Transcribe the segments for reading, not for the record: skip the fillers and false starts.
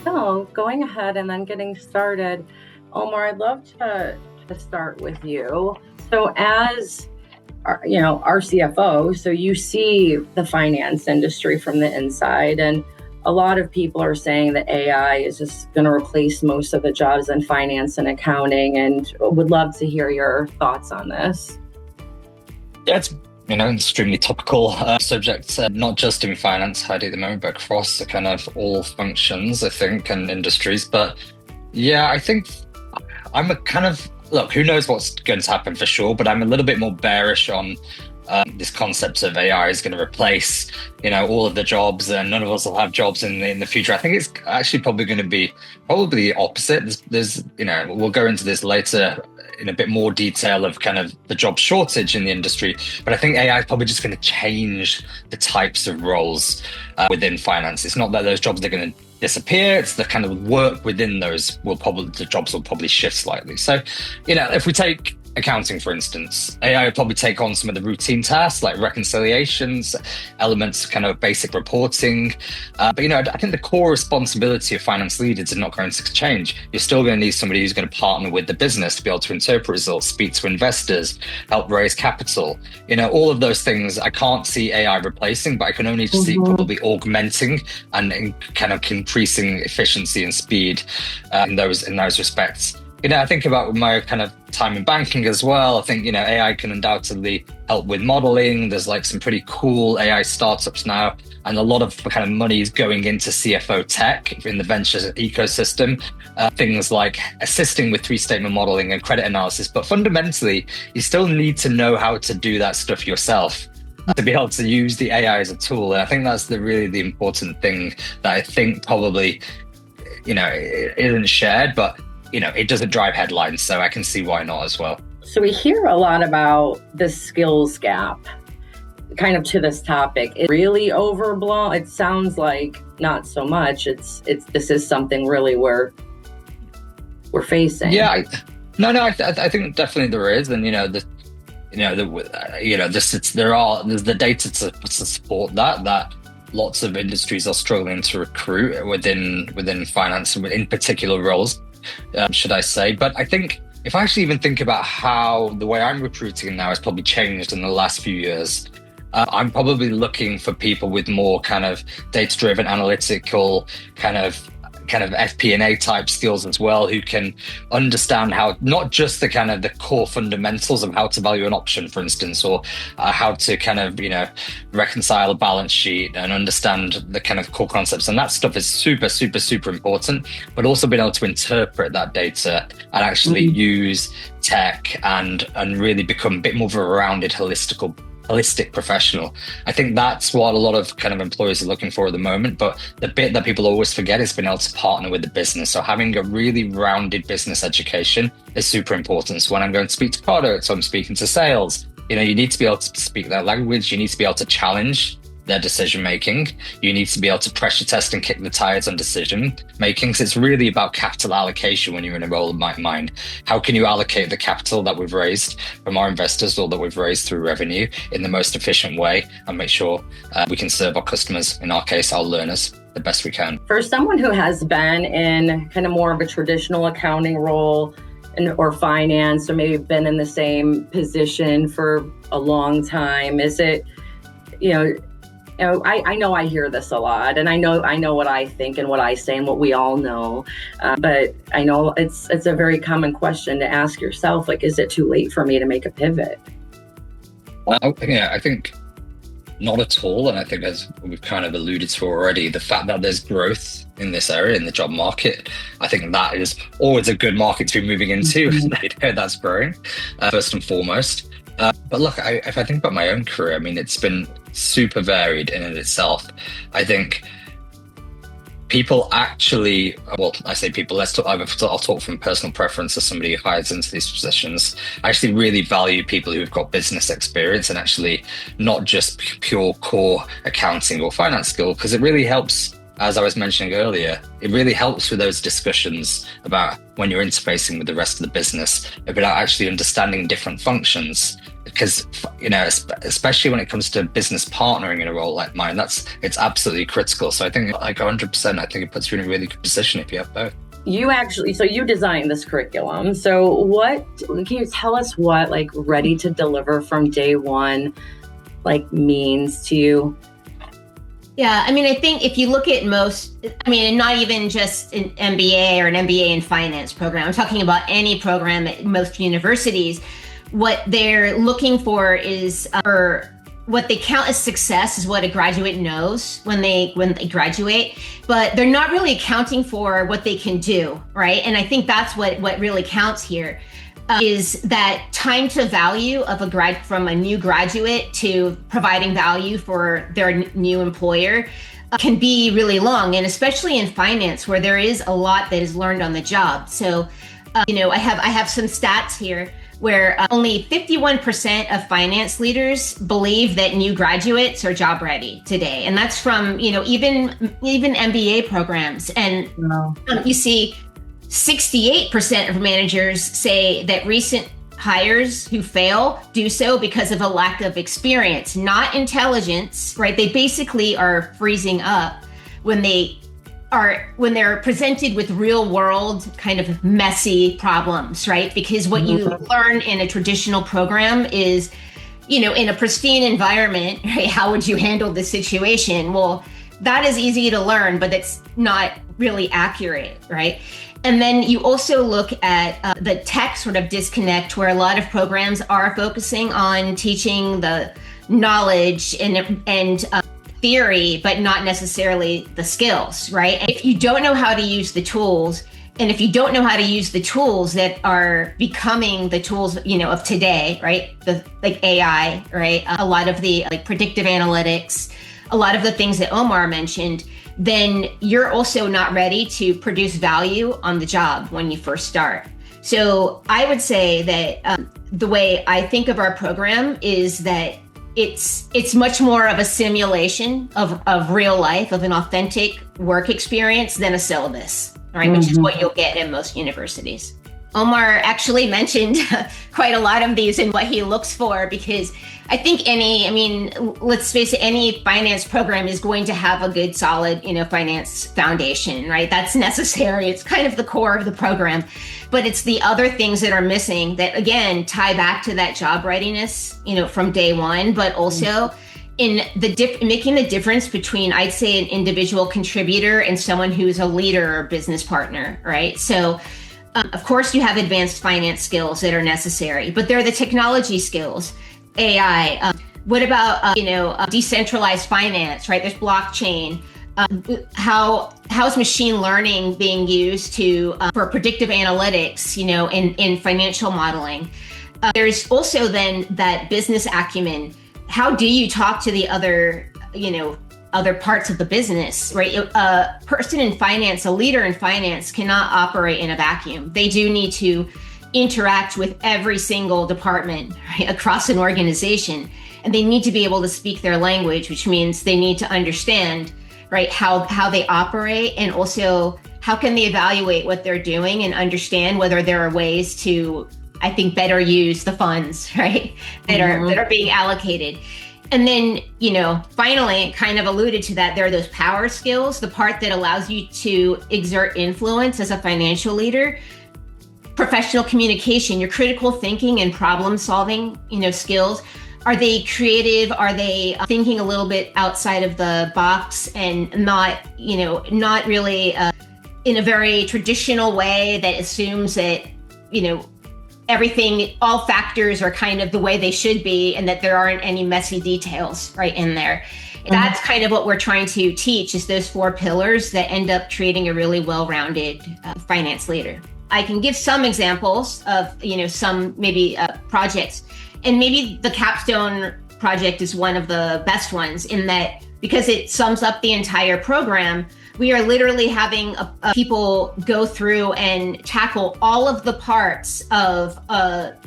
So going ahead and then getting started, Omar, I'd love to start with you. So as our CFO, so you see the finance industry from the inside, and a lot of people are saying that AI is just going to replace most of the jobs in finance and accounting, and would love to hear your thoughts on this. Yeah, it's extremely topical subject, not just in finance, Heidi, at the moment, but across the kind of all functions, I think, and industries. But yeah, I think I'm a kind of, look, who knows what's going to happen for sure, but I'm a little bit more bearish on this concept of AI is going to replace, all of the jobs, and none of us will have jobs in the future. I think it's actually probably going to be the opposite. There's we'll go into this later in a bit more detail of kind of the job shortage in the industry, but I think AI is probably just going to change the types of roles within finance. It's not that those jobs are going to disappear, it's the kind of work within those the jobs will probably shift slightly. So, if we take accounting, for instance, AI will probably take on some of the routine tasks like reconciliations, elements of kind of basic reporting. But I think the core responsibility of finance leaders is not going to change. You're still going to need somebody who's going to partner with the business to be able to interpret results, speak to investors, help raise capital. All of those things I can't see AI replacing, but I can only see probably augmenting and kind of increasing efficiency and speed in those respects. I think about my kind of time in banking as well. I think, AI can undoubtedly help with modeling. There's like some pretty cool AI startups now, and a lot of kind of money is going into CFO tech in the venture ecosystem. Things like assisting with three-statement modeling and credit analysis. But fundamentally, you still need to know how to do that stuff yourself to be able to use the AI as a tool. And I think that's really the important thing that I think probably, it isn't shared, but it doesn't drive headlines, so I can see why not as well. So we hear a lot about the skills gap kind of to this topic. It's really overblown. It sounds like not so much. This is something really we're facing. Yeah, I think definitely there is, and there's the data to support that lots of industries are struggling to recruit within finance, in particular roles. Should I say. But I think if I actually even think about how the way I'm recruiting now has probably changed in the last few years, I'm probably looking for people with more kind of data-driven, analytical, kind of FP&A type skills as well, who can understand how, not just the kind of the core fundamentals of how to value an option, for instance, or how to kind of, reconcile a balance sheet and understand the kind of core concepts. And that stuff is super, super, super important, but also being able to interpret that data and actually use tech and really become a bit more of a rounded, holistic professional. I think that's what a lot of kind of employers are looking for at the moment. But the bit that people always forget is being able to partner with the business. So having a really rounded business education is super important. So when I'm going to speak to products, I'm speaking to sales, you need to be able to speak their language. You need to be able to challenge their decision making. You need to be able to pressure test and kick the tires on decision making. So it's really about capital allocation when you're in a role of mind. How can you allocate the capital that we've raised from our investors or that we've raised through revenue in the most efficient way and make sure we can serve our customers, in our case, our learners, the best we can. For someone who has been in kind of more of a traditional accounting role or finance, or maybe been in the same position for a long time, is it, I know I hear this a lot, and I know what I think and what I say and what we all know. But I know it's a very common question to ask yourself, like, is it too late for me to make a pivot? Well, yeah, I think not at all. And I think, as we've kind of alluded to already, the fact that there's growth in this area, in the job market, I think that is always a good market to be moving into. That's growing, first and foremost. But look, if I think about my own career, it's been super varied in itself. I think people actually, well, I say people, I'll talk from personal preference as somebody who hires into these positions. I actually really value people who've got business experience and actually not just pure core accounting or finance skill, because it really helps. As I was mentioning earlier, it really helps with those discussions about when you're interfacing with the rest of the business, about actually understanding different functions because, especially when it comes to business partnering in a role like mine, it's absolutely critical. So I think like 100%, I think it puts you in a really good position if you have both. So you designed this curriculum. So can you tell us what like ready to deliver from day one like means to you? Yeah, I mean, I think if you look at and not even just an MBA or an MBA in finance program, I'm talking about any program at most universities, what they're looking for is, or what they count as success is what a graduate knows when they graduate, but they're not really accounting for what they can do, right? And I think that's what really counts here. Is that time to value of from a new graduate to providing value for their new employer can be really long, and especially in finance where there is a lot that is learned on the job. So, I have some stats here where only 51% of finance leaders believe that new graduates are job ready today, and that's from even MBA programs. And you see 68% of managers say that recent hires who fail do so because of a lack of experience, not intelligence, right? They basically are freezing up when they're presented with real world kind of messy problems, right? Because what you learn in a traditional program is, in a pristine environment, right? How would you handle this situation? Well, that is easy to learn, but it's not really accurate, right? And then you also look at the tech sort of disconnect, where a lot of programs are focusing on teaching the knowledge and theory, but not necessarily the skills, right? And if you don't know how to use the tools, and if you don't know how to use the tools that are becoming the tools, of today, right? Like AI, right? A lot of the like predictive analytics, a lot of the things that Omar mentioned, then you're also not ready to produce value on the job when you first start. So I would say that the way I think of our program is that it's much more of a simulation of real life, of an authentic work experience than a syllabus, right? Which is what you'll get in most universities. Omar actually mentioned quite a lot of these and what he looks for, because I think let's face it, any finance program is going to have a good, solid, finance foundation, right? That's necessary. It's kind of the core of the program, but it's the other things that are missing that, again, tie back to that job readiness, from day one, but also in making the difference between, I'd say, an individual contributor and someone who's a leader or business partner, right? So, of course, you have advanced finance skills that are necessary, but they're the technology skills, AI. What about, decentralized finance, right? There's blockchain. How's machine learning being used for predictive analytics, in financial modeling? There's also then that business acumen. How do you talk to the other parts of the business, right? A person in finance, a leader in finance, cannot operate in a vacuum. They do need to interact with every single department, right, across an organization, and they need to be able to speak their language, which means they need to understand, right, how they operate, and also how can they evaluate what they're doing and understand whether there are ways to, I think, better use the funds, right, that are being allocated. And then, finally, kind of alluded to that, there are those power skills, the part that allows you to exert influence as a financial leader, professional communication, your critical thinking and problem solving, skills. Are they creative? Are they thinking a little bit outside of the box and not really in a very traditional way that assumes that, everything, all factors are kind of the way they should be and that there aren't any messy details right in there. That's kind of what we're trying to teach, is those 4 pillars that end up creating a really well-rounded finance leader. I can give some examples of, some maybe projects, and maybe the capstone project is one of the best ones in that, because it sums up the entire program, we are literally having people go through and tackle all of the parts of a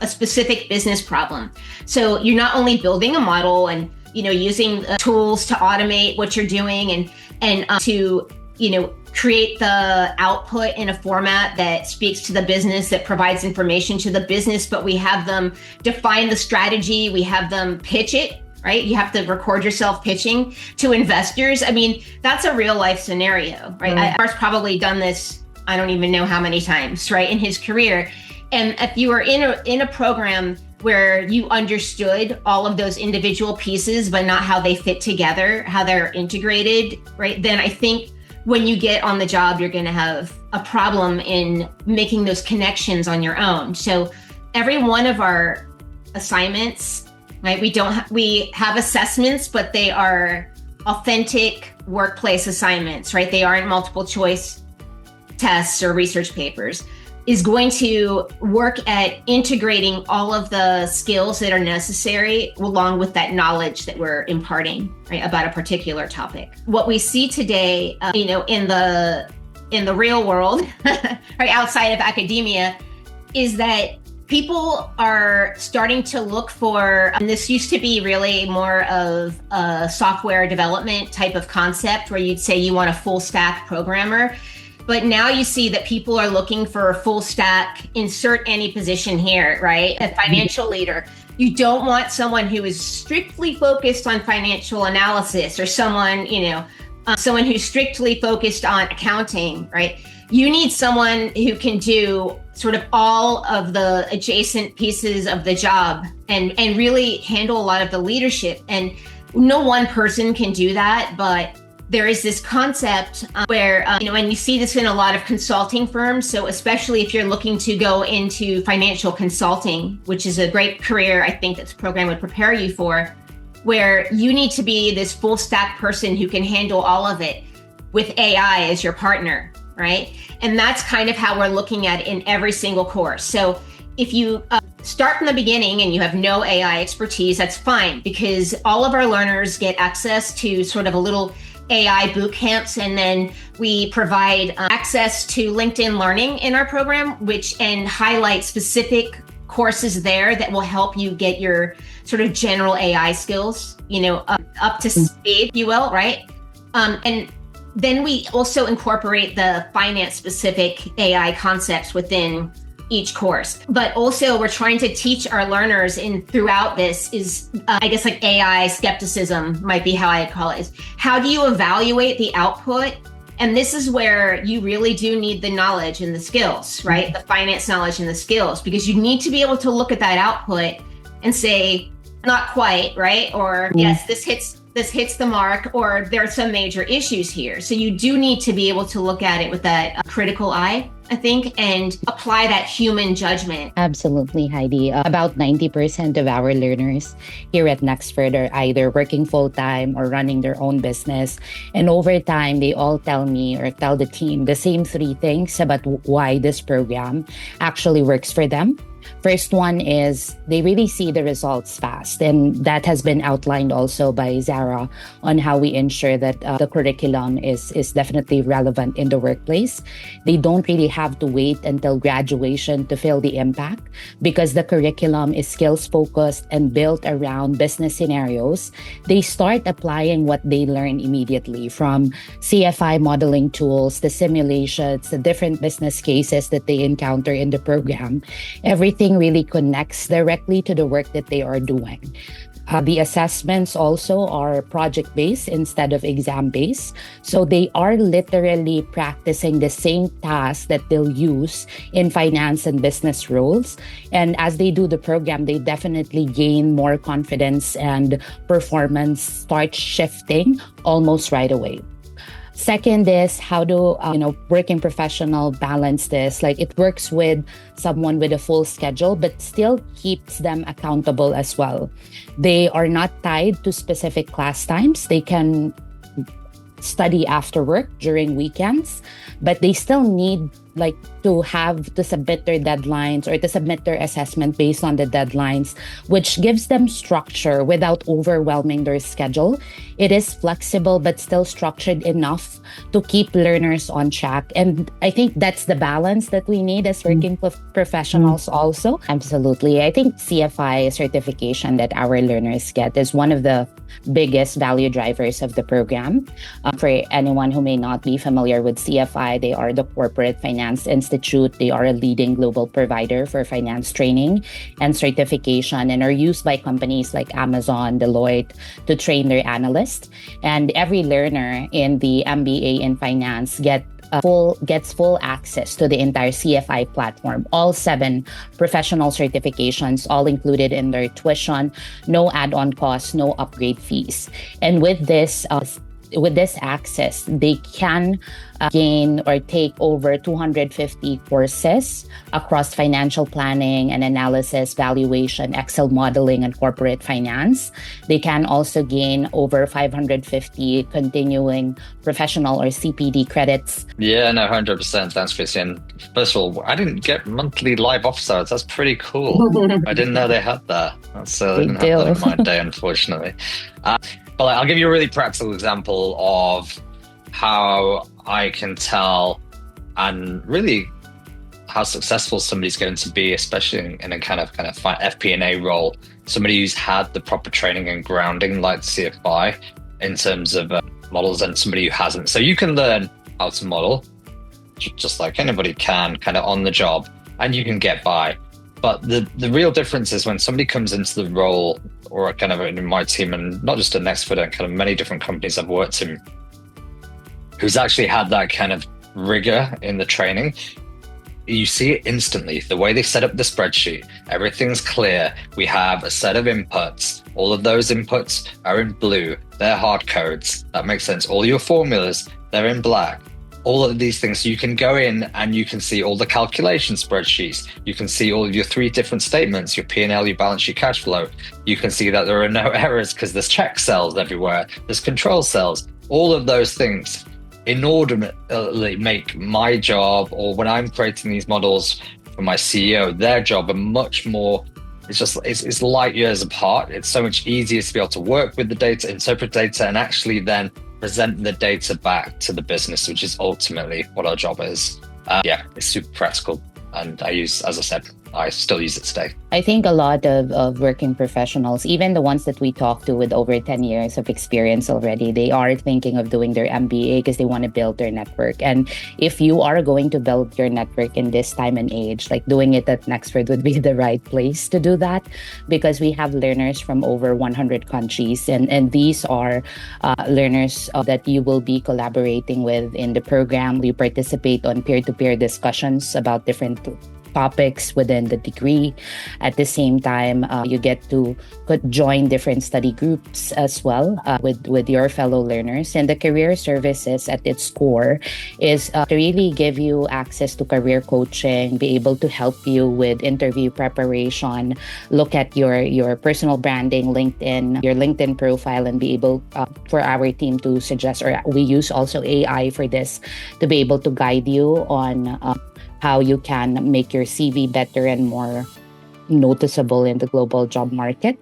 specific business problem. So you're not only building a model and, using tools to automate what you're doing and to, create the output in a format that speaks to the business, that provides information to the business, but we have them define the strategy, we have them pitch it, right? You have to record yourself pitching to investors. I mean, that's a real life scenario, right? Omar's probably done this, I don't even know how many times, right, in his career. And if you were in a program where you understood all of those individual pieces, but not how they fit together, how they're integrated, right, then I think when you get on the job, you're going to have a problem in making those connections on your own. So every one of our assignments, right, we have assessments, but they are authentic workplace assignments, right? They aren't multiple choice tests or research papers, is going to work at integrating all of the skills that are necessary along with that knowledge that we're imparting, right, about a particular topic. What we see today, in the real world, right, outside of academia, is that people are starting to look for, and this used to be really more of a software development type of concept where you'd say you want a full stack programmer. But now you see that people are looking for a full stack, insert any position here, right? A financial leader. You don't want someone who is strictly focused on financial analysis or someone who's strictly focused on accounting, right? You need someone who can do sort of all of the adjacent pieces of the job and really handle a lot of the leadership. And no one person can do that, but there is this concept where, and you see this in a lot of consulting firms. So especially if you're looking to go into financial consulting, which is a great career, I think this program would prepare you for, where you need to be this full stack person who can handle all of it with AI as your partner, right? And that's kind of how we're looking at it in every single course. So if you start from the beginning and you have no AI expertise, that's fine, because all of our learners get access to sort of a little AI boot camps, and then we provide access to LinkedIn Learning in our program, and highlight specific courses there that will help you get your sort of general AI skills, up to speed, if you will, right? And then we also incorporate the finance specific AI concepts within each course. But also we're trying to teach our learners throughout this is, I guess, like AI skepticism might be how I call it, is how do you evaluate the output? And this is where you really do need the knowledge and the skills, right? The finance knowledge and the skills, because you need to be able to look at that output and say, not quite, right? Or yes, this hits the mark, or there are some major issues here. So you do need to be able to look at it with that critical eye, I think, and apply that human judgment. Absolutely, Heidi. About 90% of our learners here at Nexford are either working full-time or running their own business. And over time, they all tell me or tell the team the same three things about why this program actually works for them. First one is they really see the results fast. And that has been outlined also by Zahra on how we ensure that the curriculum is definitely relevant in the workplace. They don't really have to wait until graduation to feel the impact, because the curriculum is skills focused and built around business scenarios. They start applying what they learn immediately, from CFI modeling tools, the simulations, the different business cases that they encounter in the program. Everything really connects directly to the work that they are doing. The assessments also are project-based instead of exam-based. So they are literally practicing the same tasks that they'll use in finance and business roles. And as they do the program, they definitely gain more confidence, and performance starts shifting almost right away. Second is how do working professional balance this? Like, it works with someone with a full schedule, but still keeps them accountable as well. They are not tied to specific class times. They can study after work during weekends, but they still need to submit their deadlines or to submit their assessment based on the deadlines, which gives them structure without overwhelming their schedule. It is flexible, but still structured enough to keep learners on track. And I think that's the balance that we need as working professionals also. Absolutely. I think CFI certification that our learners get is one of the biggest value drivers of the program. For anyone who may not be familiar with CFI, they are the Corporate Finance Institute. They are a leading global provider for finance training and certification and are used by companies like Amazon, Deloitte to train their analysts. And every learner in the MBA in finance gets full access to the entire CFI platform, all 7 professional certifications, all included in their tuition, no add-on costs, no upgrade fees. And with this access, they can gain or take over 250 courses across financial planning and analysis, valuation, Excel modeling, and corporate finance. They can also gain over 550 continuing professional or CPD credits. Yeah, no, 100%. Thanks, Christian. First of all, I didn't get monthly live office hours. That's pretty cool. I didn't know they had that. So they didn't have that on my day, unfortunately. But I'll give you a really practical example of how I can tell and really how successful somebody's going to be, especially in a kind of FP&A role. Somebody who's had the proper training and grounding like CFI in terms of models, and somebody who hasn't. So you can learn how to model just like anybody can, kind of on the job, and you can get by. But the real difference is when somebody comes into the role, or kind of in my team, and not just at Nexford, and kind of many different companies I've worked in, who's actually had that kind of rigor in the training. You see it instantly, the way they set up the spreadsheet, everything's clear. We have a set of inputs. All of those inputs are in blue. They're hard codes. That makes sense. All your formulas, they're in black. All of these things, so you can go in and you can see all the calculation spreadsheets. You can see all of your 3 different statements, your P&L, your balance sheet, cash flow. You can see that there are no errors because there's check cells everywhere. There's control cells. All of those things inordinately make my job, or when I'm creating these models for my CEO, their job a much more, it's light years apart. It's so much easier to be able to work with the data, interpret data, and actually then present the data back to the business, which is ultimately what our job is. It's super practical. And I still use it today. I think a lot of working professionals, even the ones that we talk to with over 10 years of experience already, they are thinking of doing their MBA because they want to build their network. And if you are going to build your network in this time and age, like doing it at Nexford would be the right place to do that, because we have learners from over 100 countries. And these are learners that you will be collaborating with in the program. We participate on peer-to-peer discussions about different topics within the degree. At the same time, you get to join different study groups as well with your fellow learners. And the career services at its core is to really give you access to career coaching, be able to help you with interview preparation, look at your personal branding, your LinkedIn profile, and be able for our team to suggest, or we use also AI for this, to be able to guide you on how you can make your CV better and more noticeable in the global job market.